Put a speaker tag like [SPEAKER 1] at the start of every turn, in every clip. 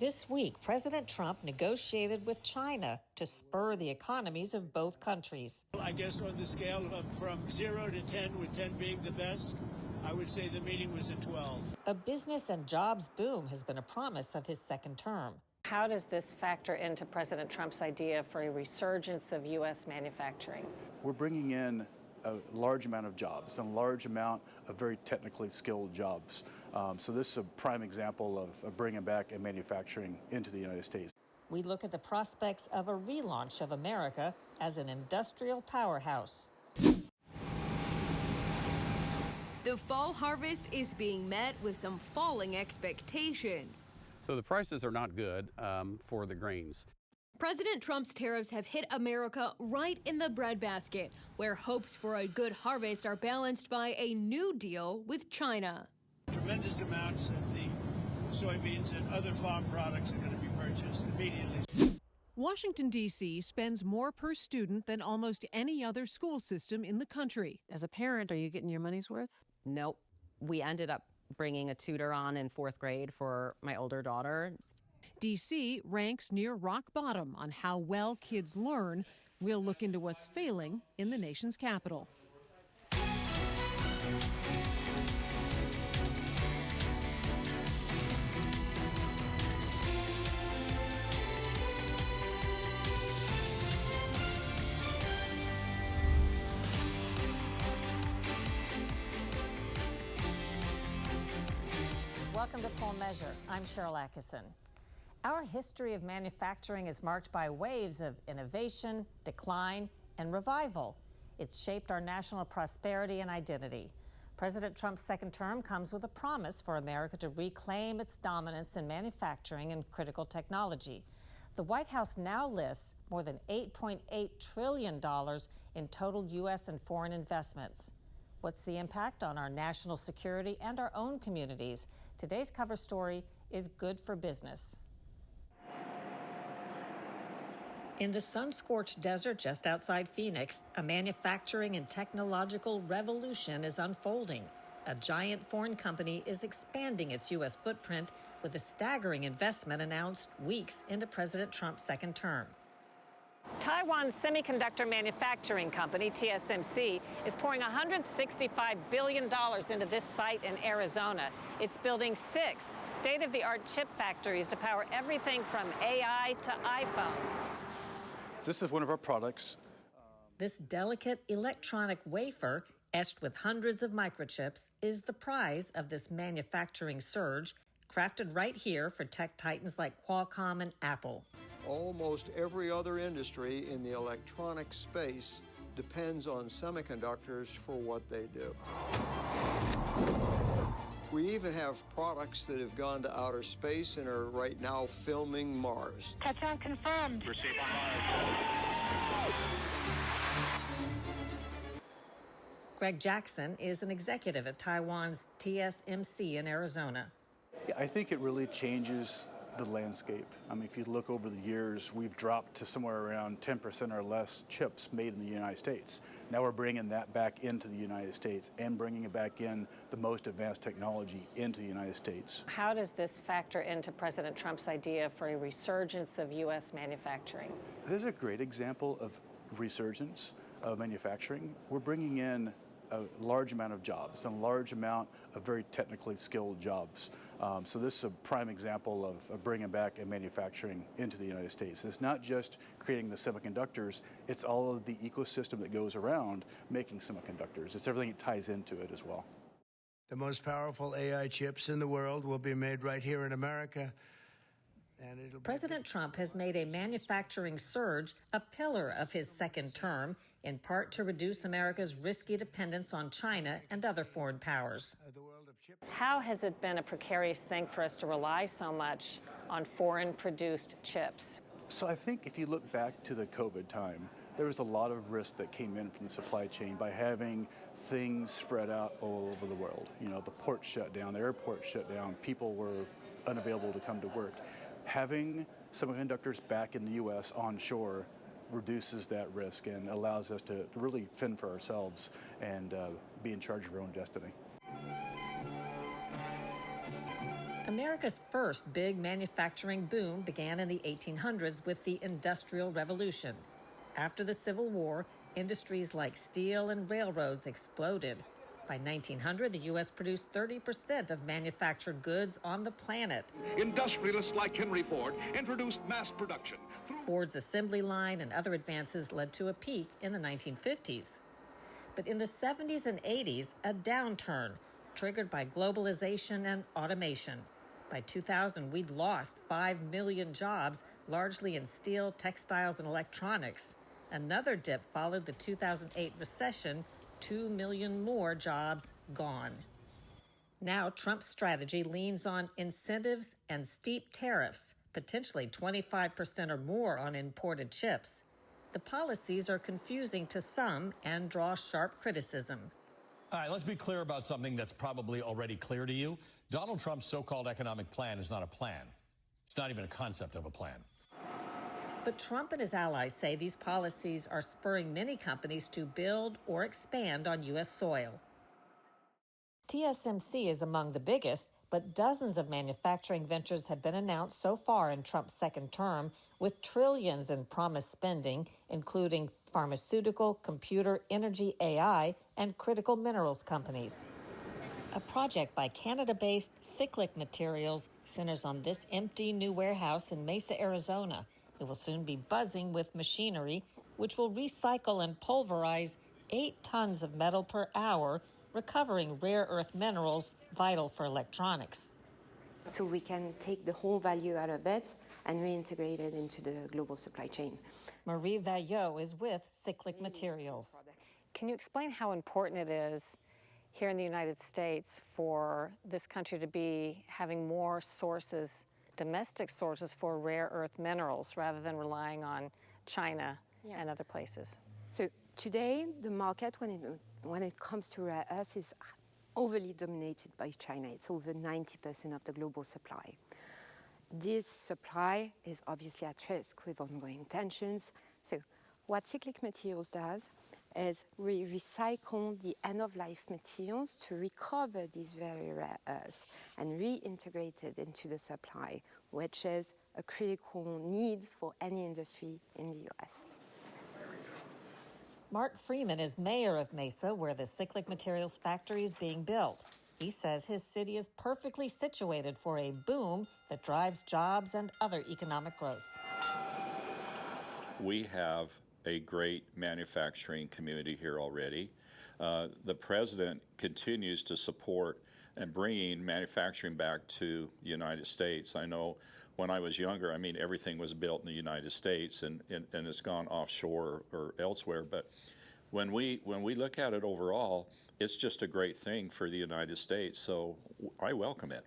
[SPEAKER 1] This week, President Trump negotiated with China to spur the economies of both countries.
[SPEAKER 2] I guess on the scale of from 0 to 10, with 10 being the best, I would say the meeting was a 12.
[SPEAKER 1] A business and jobs boom has been a promise of his second term.
[SPEAKER 3] How does this factor into President Trump's idea for a resurgence of U.S. manufacturing?
[SPEAKER 4] We're bringing in a large amount of jobs, and a large amount of very technically skilled jobs. So this is a prime example of bringing back manufacturing into the United States.
[SPEAKER 1] We look at the prospects of a relaunch of America as an industrial powerhouse.
[SPEAKER 5] The fall harvest is being met with some falling expectations.
[SPEAKER 6] So the prices are not good for the grains.
[SPEAKER 5] President Trump's tariffs have hit America right in the breadbasket, where hopes for a good harvest are balanced by a new deal with China.
[SPEAKER 2] Tremendous amounts of the soybeans and other farm products are going to be purchased immediately.
[SPEAKER 7] Washington, D.C. spends more per student than almost any other school system in the country.
[SPEAKER 8] As a parent, are you getting your money's worth?
[SPEAKER 9] Nope. We ended up bringing a tutor on in 4th grade for my older daughter.
[SPEAKER 7] D.C. ranks near rock bottom on how well kids learn. We'll look into what's failing in the nation's capital.
[SPEAKER 1] Welcome to Full Measure. I'm Sharyl Attkisson. Our history of manufacturing is marked by waves of innovation, decline, and revival. It's shaped our national prosperity and identity. President Trump's second term comes with a promise for America to reclaim its dominance in manufacturing and critical technology. The White House now lists more than $8.8 trillion in total U.S. and foreign investments. What's the impact on our national security and our own communities? Today's cover story is good for business. In the sun-scorched desert just outside Phoenix, a manufacturing and technological revolution is unfolding. A giant foreign company is expanding its U.S. footprint with a staggering investment announced weeks into President Trump's second term.
[SPEAKER 3] Taiwan's semiconductor manufacturing company, TSMC, is pouring $165 billion into this site in Arizona. It's building 6 state-of-the-art chip factories to power everything from AI to iPhones.
[SPEAKER 4] This is one of our products.
[SPEAKER 1] This delicate electronic wafer, etched with hundreds of microchips, is the prize of this manufacturing surge, crafted right here for tech titans like Qualcomm and Apple.
[SPEAKER 10] Almost every other industry in the electronic space depends on semiconductors for what they do. We even have products that have gone to outer space and are right now filming Mars.
[SPEAKER 11] Touchdown confirmed.
[SPEAKER 12] We're safe on Mars.
[SPEAKER 1] Greg Jackson is an executive at Taiwan's TSMC in Arizona.
[SPEAKER 4] Yeah, I think it really changes the landscape. I mean, if you look over the years, we've dropped to somewhere around 10% or less chips made in the United States. Now we're bringing that back into the United States and bringing it back in the most advanced technology into the United States.
[SPEAKER 3] How does this factor into President Trump's idea for a resurgence of U.S. manufacturing?
[SPEAKER 4] This is a great example of resurgence of manufacturing. We're bringing in a large amount of jobs, and a large amount of very technically skilled jobs. So this is a prime example of bringing back manufacturing into the United States. It's not just creating the semiconductors, it's all of the ecosystem that goes around making semiconductors. It's everything that ties into it as well.
[SPEAKER 2] The most powerful AI chips in the world will be made right here in America.
[SPEAKER 1] President Trump has made a manufacturing surge a pillar of his second term, in part to reduce America's risky dependence on China and other foreign powers.
[SPEAKER 3] How has it been a precarious thing for us to rely so much on foreign-produced chips?
[SPEAKER 4] So I think if you look back to the COVID time, there was a lot of risk that came in from the supply chain by having things spread out all over the world. You know, the ports shut down, the airports shut down, people were unavailable to come to work. Having semiconductors back in the U.S. onshore reduces that risk and allows us to really fend for ourselves and be in charge of our own destiny.
[SPEAKER 1] America's first big manufacturing boom began in the 1800s with the Industrial Revolution. After the Civil War, industries like steel and railroads exploded. By 1900, the U.S. produced 30% of manufactured goods on the planet.
[SPEAKER 11] Industrialists like Henry Ford introduced mass production.
[SPEAKER 1] Ford's assembly line and other advances led to a peak in the 1950s. But in the 70s and 80s, a downturn triggered by globalization and automation. By 2000, we'd lost 5 million jobs, largely in steel, textiles, and electronics. Another dip followed the 2008 recession, 2 million more jobs gone. Now, Trump's strategy leans on incentives and steep tariffs, potentially 25% or more on imported chips. The policies are confusing to some and draw sharp criticism.
[SPEAKER 13] All right, let's be clear about something that's probably already clear to you. Donald Trump's so-called economic plan is not a plan. It's not even a concept of a plan.
[SPEAKER 1] But Trump and his allies say these policies are spurring many companies to build or expand on U.S. soil. TSMC is among the biggest, but dozens of manufacturing ventures have been announced so far in Trump's second term, with trillions in promised spending, including pharmaceutical, computer, energy, AI, and critical minerals companies. A project by Canada-based Cyclic Materials centers on this empty new warehouse in Mesa, Arizona. It will soon be buzzing with machinery, which will recycle and pulverize 8 tons of metal per hour, recovering rare earth minerals vital for electronics.
[SPEAKER 14] So we can take the whole value out of it and reintegrate it into the global supply chain.
[SPEAKER 1] Marie Vaillot is with Cyclic Materials.
[SPEAKER 3] Can you explain how important it is here in the United States for this country to be having more sources, domestic sources for rare earth minerals rather than relying on China and other places?
[SPEAKER 14] So today, the market, when it comes to rare earths, is overly dominated by China. It's over 90% of the global supply. This supply is obviously at risk with ongoing tensions. So what Cyclic Materials does is we recycle the end-of-life materials to recover these very rare earths and reintegrate it into the supply, which is a critical need for any industry in the U.S.
[SPEAKER 1] Mark Freeman is mayor of Mesa, where the Cyclic Materials factory is being built. He says his city is perfectly situated for a boom that drives jobs and other economic growth.
[SPEAKER 15] We have a great manufacturing community here already. The president continues to support and bringing manufacturing back to the United States. I know when I was younger, everything was built in the United States and it's gone offshore or elsewhere. But when we look at it overall, it's just a great thing for the United States. So I welcome it.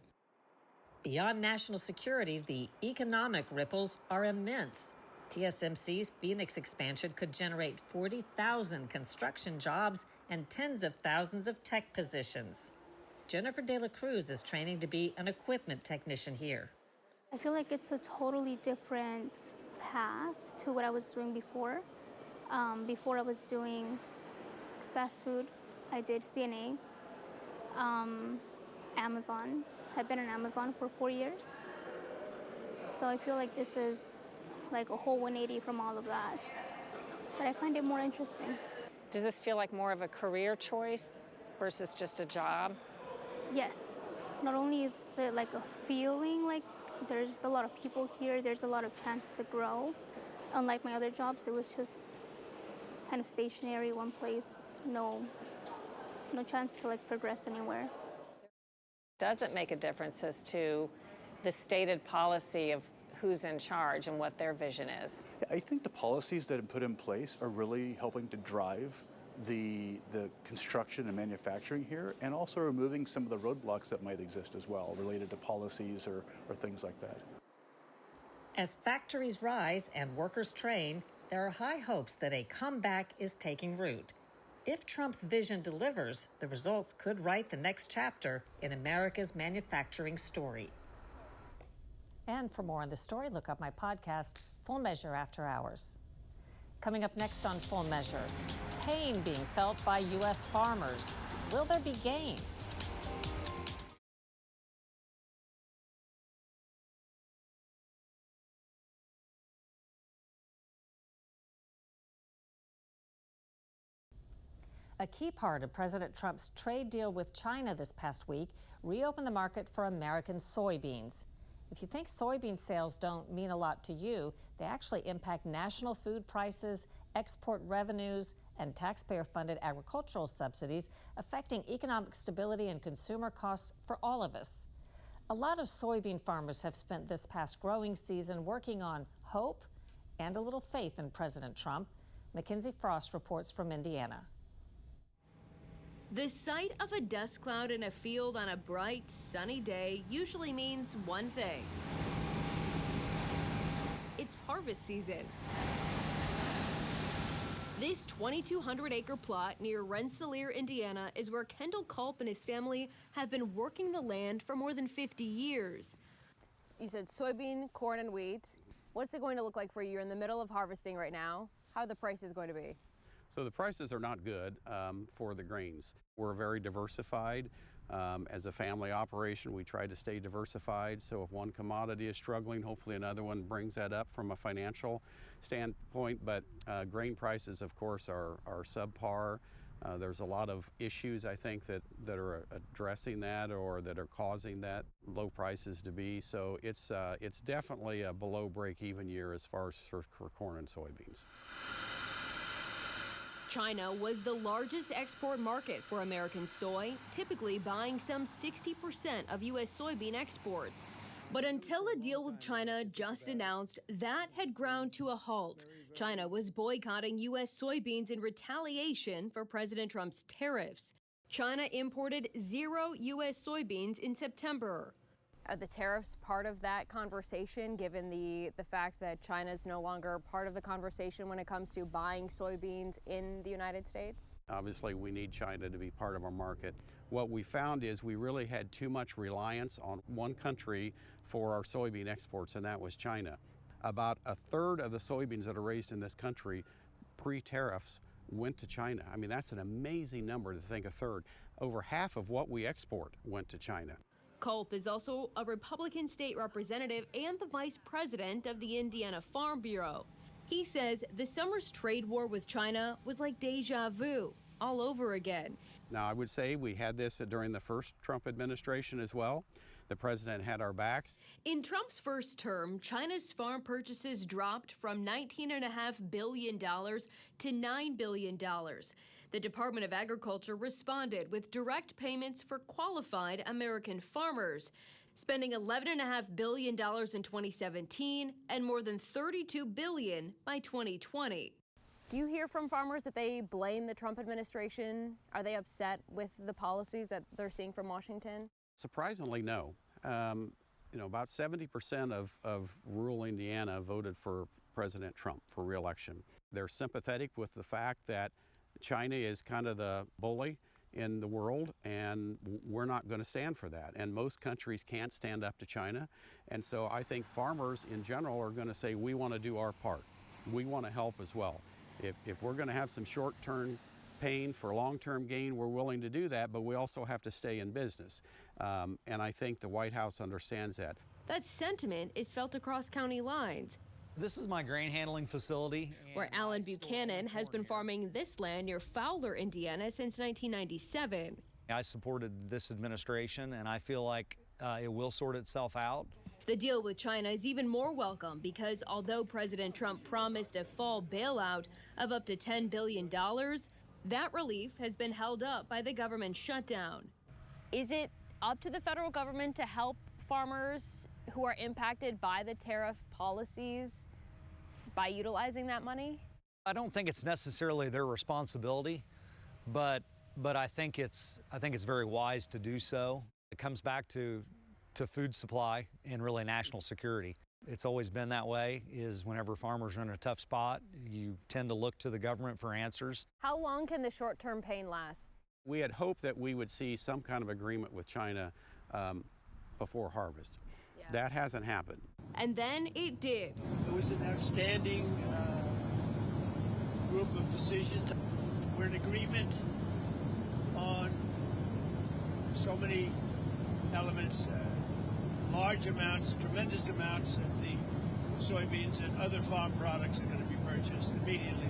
[SPEAKER 1] Beyond national security, the economic ripples are immense. TSMC's Phoenix expansion could generate 40,000 construction jobs and tens of thousands of tech positions. Jennifer De La Cruz is training to be an equipment technician here.
[SPEAKER 16] I feel like it's a totally different path to what I was doing before. Before I was doing fast food, I did CNA, Amazon. I've been in Amazon for 4 years. So I feel like this is like a whole 180 from all of that. But I find it more interesting.
[SPEAKER 3] Does this feel like more of a career choice versus just a job?
[SPEAKER 16] Yes. Not only is it like a feeling like there's a lot of people here, there's a lot of chance to grow. Unlike my other jobs, it was just kind of stationary, one place, no chance to like progress anywhere.
[SPEAKER 3] Does it make a difference as to the stated policy of who's in charge and what their vision is?
[SPEAKER 4] I think the policies that have put in place are really helping to drive the construction and manufacturing here, and also removing some of the roadblocks that might exist as well related to policies or things like that.
[SPEAKER 1] As factories rise and workers train, there are high hopes that a comeback is taking root. If Trump's vision delivers, the results could write the next chapter in America's manufacturing story. And for more on this story, look up my podcast, Full Measure After Hours. Coming up next on Full Measure, pain being felt by U.S. farmers. Will there be gain? A key part of President Trump's trade deal with China this past week reopened the market for American soybeans. If you think soybean sales don't mean a lot to you, they actually impact national food prices, export revenues, and taxpayer-funded agricultural subsidies, affecting economic stability and consumer costs for all of us. A lot of soybean farmers have spent this past growing season working on hope and a little faith in President Trump. Mackenzie Frost reports from Indiana.
[SPEAKER 5] The sight of a dust cloud in a field on a bright, sunny day usually means one thing. It's harvest season. This 2,200-acre plot near Rensselaer, Indiana, is where Kendall Culp and his family have been working the land for more than 50 years.
[SPEAKER 8] You said soybean, corn, and wheat. What's it going to look like for you? You're in the middle of harvesting right now. How are the prices going to be?
[SPEAKER 6] So the prices are not good for the grains. We're very diversified. As a family operation, we try to stay diversified. So if one commodity is struggling, hopefully another one brings that up from a financial standpoint. But grain prices, of course, are subpar. There's a lot of issues, I think, that are addressing that or that are causing that low prices to be. So it's definitely a below break-even year as far as for corn and soybeans.
[SPEAKER 5] China was the largest export market for American soy, typically buying some 60% of U.S. soybean exports. But until a deal with China just announced, that had ground to a halt. China was boycotting U.S. soybeans in retaliation for President Trump's tariffs. China imported 0 U.S. soybeans in September.
[SPEAKER 8] Are the tariffs part of that conversation, given the fact that China is no longer part of the conversation when it comes to buying soybeans in the United States?
[SPEAKER 6] Obviously, we need China to be part of our market. What we found is we really had too much reliance on one country for our soybean exports, and that was China. About a third of the soybeans that are raised in this country pre-tariffs went to China. I mean, that's an amazing number to think, a third. Over half of what we export went to China.
[SPEAKER 5] Culp is also a Republican state representative and the vice president of the Indiana Farm Bureau. He says the summer's trade war with China was like deja vu all over again.
[SPEAKER 6] Now, I would say we had this during the first Trump administration as well. The president had our backs.
[SPEAKER 5] In Trump's first term, China's farm purchases dropped from $19.5 billion to $9 billion. The Department of Agriculture responded with direct payments for qualified American farmers, spending $11.5 billion in 2017 and more than $32 billion by 2020.
[SPEAKER 8] Do you hear from farmers that they blame the Trump administration? Are they upset with the policies that they're seeing from Washington?
[SPEAKER 6] Surprisingly, no. About 70% of rural Indiana voted for President Trump for re-election. They're sympathetic with the fact that China is kind of the bully in the world, and we're not going to stand for that. And most countries can't stand up to China. And so I think farmers in general are going to say, we want to do our part. We want to help as well. If we're going to have some short-term pain for long-term gain, we're willing to do that, but we also have to stay in business. And I think the White House understands that.
[SPEAKER 5] That sentiment is felt across county lines.
[SPEAKER 17] This is my grain handling facility,
[SPEAKER 5] where Alan Buchanan has been farming this land near Fowler, Indiana since 1997.
[SPEAKER 17] I supported this administration, and I feel like it will sort itself out.
[SPEAKER 5] The deal with China is even more welcome because although President Trump promised a fall bailout of up to $10 billion, that relief has been held up by the government shutdown.
[SPEAKER 8] Is it up to the federal government to help farmers who are impacted by the tariff policies by utilizing that money?
[SPEAKER 17] I don't think it's necessarily their responsibility, but I think it's very wise to do so. It comes back to food supply and really national security. It's always been that way, is whenever farmers are in a tough spot, you tend to look to the government for answers.
[SPEAKER 8] How long can the short-term pain last?
[SPEAKER 6] We had hoped that we would see some kind of agreement with China before harvest. Yeah. That hasn't happened.
[SPEAKER 5] And then it did.
[SPEAKER 2] It was an outstanding group of decisions. We're in agreement on so many elements, large amounts, tremendous amounts of the soybeans and other farm products are going to be purchased immediately.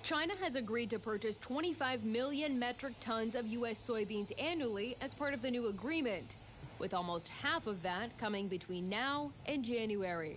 [SPEAKER 5] China has agreed to purchase 25 million metric tons of U.S. soybeans annually as part of the new agreement, with almost half of that coming between now and January.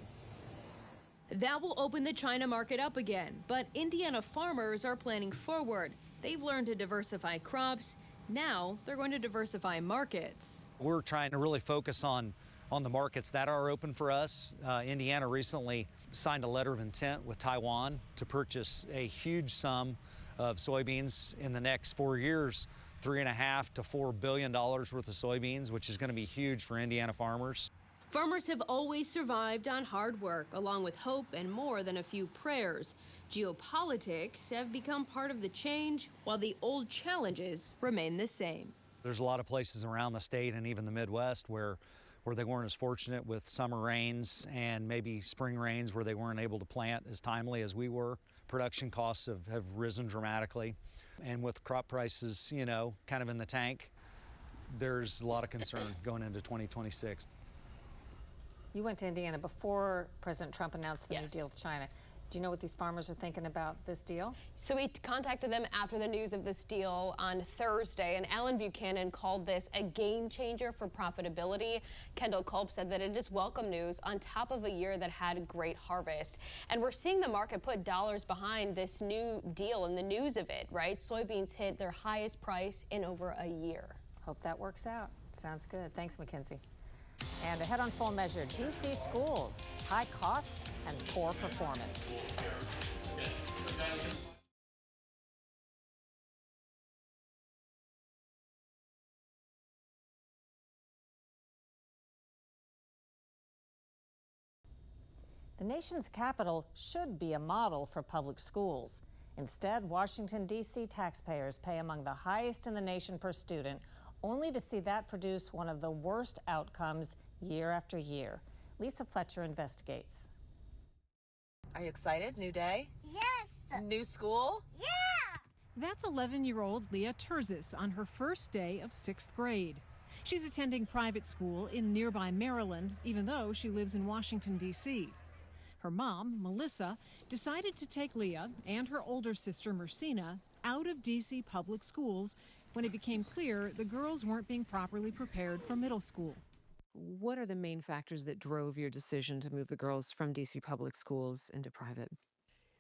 [SPEAKER 5] That will open the China market up again, but Indiana farmers are planning forward. They've learned to diversify crops. Now they're going to diversify markets.
[SPEAKER 17] We're trying to really focus on the markets that are open for us. Indiana recently signed a letter of intent with Taiwan to purchase a huge sum of soybeans in the next 4 years, $3.5 to $4 billion worth of soybeans, which is going to be huge for Indiana farmers.
[SPEAKER 5] Farmers have always survived on hard work, along with hope and more than a few prayers. Geopolitics have become part of the change, while the old challenges remain the same.
[SPEAKER 17] There's a lot of places around the state and even the Midwest where they weren't as fortunate with summer rains and maybe spring rains where they weren't able to plant as timely as we were. Production costs have risen dramatically. And with crop prices, you know, kind of in the tank, there's a lot of concern going into 2026.
[SPEAKER 1] You went to Indiana before President Trump announced the new deal with China. Do you know what these farmers are thinking about this deal?
[SPEAKER 8] So we contacted them after the news of this deal on Thursday, and Alan Buchanan called this a game changer for profitability. Kendall Culp said that it is welcome news on top of a year that had great harvest. And we're seeing the market put dollars behind this new deal and the news of it, right? Soybeans hit their highest price in over a year.
[SPEAKER 1] Hope that works out. Sounds good. Thanks, Mackenzie. And ahead on Full Measure, D.C. schools, high costs and poor performance. The nation's capital should be a model for public schools. Instead, Washington, D.C. taxpayers pay among the highest in the nation per student, only to see that produce one of the worst outcomes year after year. Lisa Fletcher investigates.
[SPEAKER 18] Are you excited? New day?
[SPEAKER 19] Yes!
[SPEAKER 18] New school?
[SPEAKER 19] Yeah!
[SPEAKER 7] That's 11-year-old Leah Terzis on her first day of 6th grade. She's attending private school in nearby Maryland, even though she lives in Washington, D.C. Her mom, Melissa, decided to take Leah and her older sister, Mercina, out of D.C. public schools when it became clear the girls weren't being properly prepared for middle school.
[SPEAKER 20] What are the main factors that drove your decision to move the girls from DC public schools into private?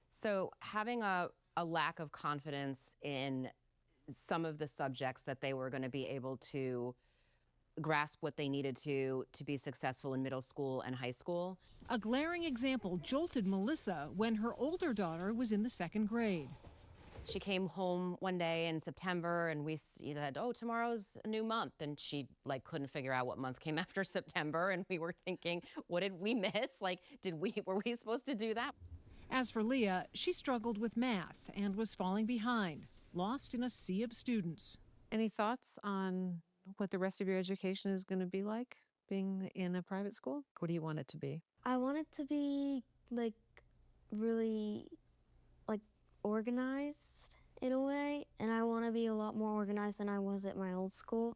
[SPEAKER 9] So having a lack of confidence in some of the subjects that they were going to be able to grasp what they needed to be successful in middle school and high school.
[SPEAKER 7] A glaring example jolted Melissa when her older daughter was in the 2nd grade.
[SPEAKER 9] She came home one day in September and we said, oh, tomorrow's a new month. And she couldn't figure out what month came after September. And we were thinking, what did we miss? Were we supposed to do that?
[SPEAKER 7] As for Leah, she struggled with math and was falling behind, lost in a sea of students.
[SPEAKER 20] Any thoughts on what the rest of your education is going to be like being in a private school? What do you want it to be?
[SPEAKER 19] I want it to be really organized in a way, and I want to be a lot more organized than I was at my old school,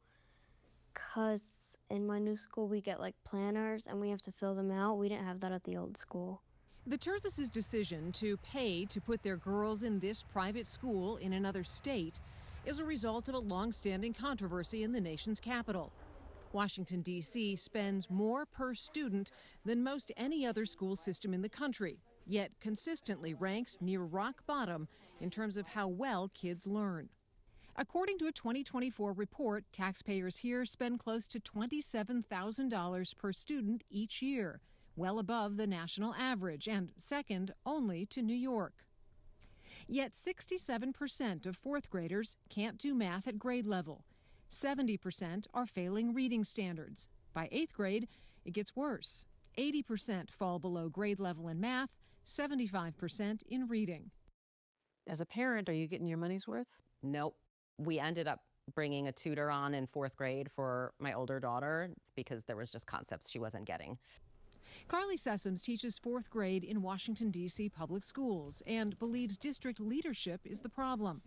[SPEAKER 19] because in my new school we get planners and we have to fill them out. We didn't have that at the old school.
[SPEAKER 7] The Terzis' decision to pay to put their girls in this private school in another state is a result of a long-standing controversy in the nation's capital. Washington, D.C. spends more per student than most any other school system in the country, yet consistently ranks near rock bottom in terms of how well kids learn. According to a 2024 report, taxpayers here spend close to $27,000 per student each year, well above the national average and second only to New York. Yet 67% of 4th graders can't do math at grade level. 70% are failing reading standards. By 8th grade, it gets worse. 80% fall below grade level in math, 75% in reading.
[SPEAKER 20] As a parent, are you getting your money's worth?
[SPEAKER 9] Nope. We ended up bringing a tutor on in 4th grade for my older daughter because there was just concepts she wasn't getting.
[SPEAKER 7] Carly Sessoms teaches 4th grade in Washington, D.C. public schools and believes district leadership is the problem,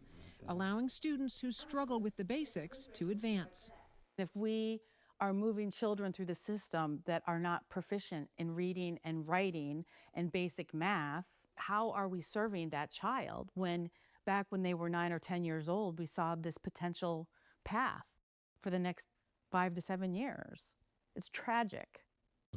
[SPEAKER 7] allowing students who struggle with the basics to advance.
[SPEAKER 21] If we are moving children through the system that are not proficient in reading and writing and basic math, how are we serving that child when back when they were 9 or 10 years old, we saw this potential path for the next 5 to 7 years. It's tragic.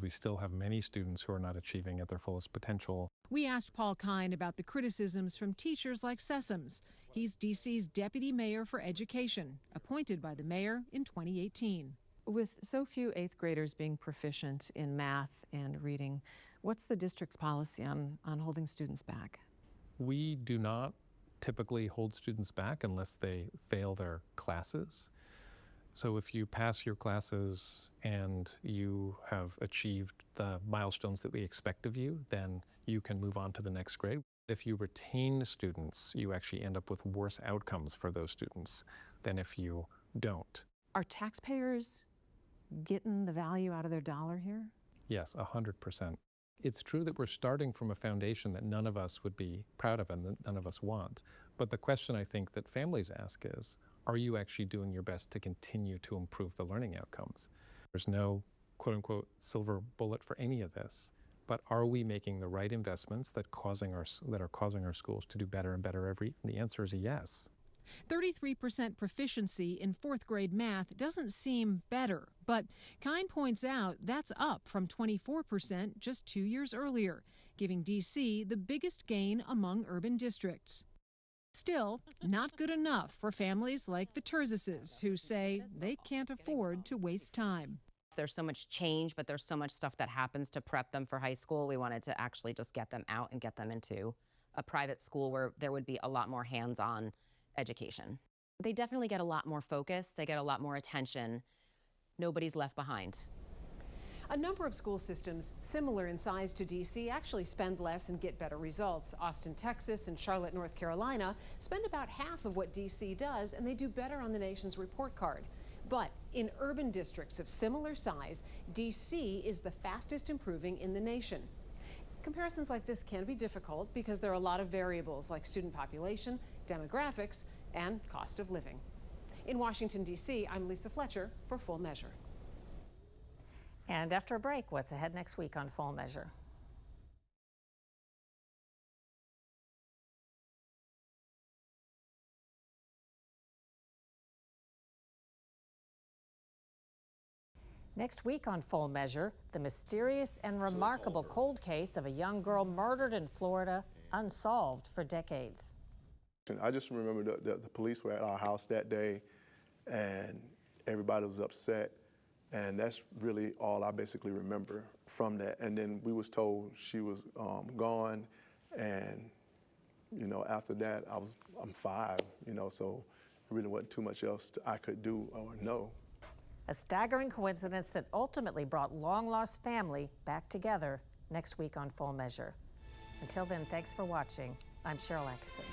[SPEAKER 10] We still have many students who are not achieving at their fullest potential.
[SPEAKER 7] We asked Paul Kine about the criticisms from teachers like Sessoms. He's D.C.'s deputy mayor for education, appointed by the mayor in 2018.
[SPEAKER 20] With so few 8th graders being proficient in math and reading, what's the district's policy on holding students back?
[SPEAKER 10] We do not typically hold students back unless they fail their classes. So if you pass your classes and you have achieved the milestones that we expect of you, then you can move on to the next grade. If you retain students, you actually end up with worse outcomes for those students than if you don't.
[SPEAKER 20] Are taxpayers getting the value out of their dollar here?
[SPEAKER 10] Yes, 100%. It's true that we're starting from a foundation that none of us would be proud of and that none of us want. But the question I think that families ask is, are you actually doing your best to continue to improve the learning outcomes? There's no quote-unquote silver bullet for any of this, but are we making the right investments that are causing our schools to do better and better every year? The answer is yes.
[SPEAKER 7] 33% proficiency in 4th grade math doesn't seem better, but Kine points out that's up from 24% just 2 years earlier, giving D.C. the biggest gain among urban districts. Still, not good enough for families like the Terzises, who say they can't afford to waste time.
[SPEAKER 9] There's so much change, but there's so much stuff that happens to prep them for high school. We wanted to actually just get them out and get them into a private school where there would be a lot more hands-on education. They definitely get a lot more focus. They get a lot more attention. Nobody's left behind.
[SPEAKER 7] A number of school systems similar in size to D.C. actually spend less and get better results. Austin, Texas, and Charlotte, North Carolina spend about half of what D.C. does, and they do better on the nation's report card. But in urban districts of similar size, D.C. is the fastest improving in the nation. Comparisons like this can be difficult because there are a lot of variables like student population, demographics, and cost of living. In Washington, D.C., I'm Lisa Fletcher for Full Measure.
[SPEAKER 1] And after a break, what's ahead next week on Full Measure? Next week on Full Measure, the mysterious and remarkable cold case of a young girl murdered in Florida, unsolved for decades.
[SPEAKER 22] I just remember the police were at our house that day, and everybody was upset. And that's really all I basically remember from that. And then we was told she was gone, and after that I'm 5, so there really wasn't too much else I could do or know.
[SPEAKER 1] A staggering coincidence that ultimately brought long-lost family back together next week on Full Measure. Until then, thanks for watching. I'm Sharyl Attkisson.